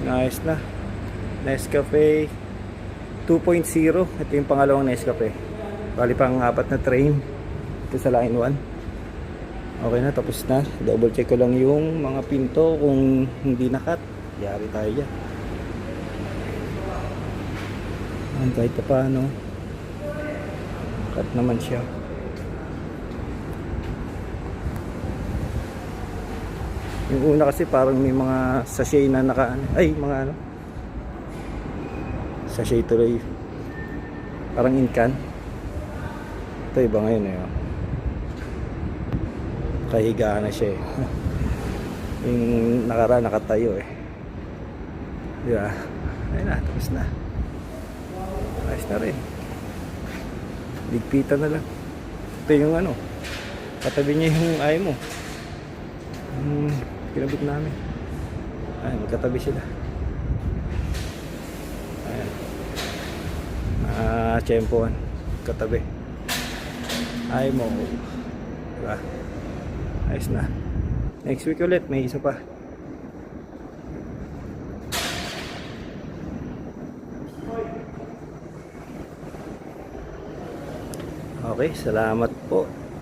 Nice na. Nescafe 2.0. Ito yung pangalawang Nescafe. Bali pang apat na train. Ito sa line 1. Okay na, tapos na. Double check ko lang yung mga pinto kung hindi na-cut. Yari tayo dyan. Kahit pa paano, cut naman siya. Yung una kasi parang may mga sachet na mga sachet tuloy, parang incan. Ito iba ngayon eh. Kahiga na siya eh. Yung nakaraan nakatayo eh. Diba? Ayun na, tapos na. Ayos na rin. Ligpitan na lang. Ito yung katabi niya yung ay mo. Kinabit namin. Ayan, magkatabi sila. Ayan. Tsempohan. Katabi. Ay mo. Diba? Ayos na. Next week ulit, may isa pa. Okay, salamat po.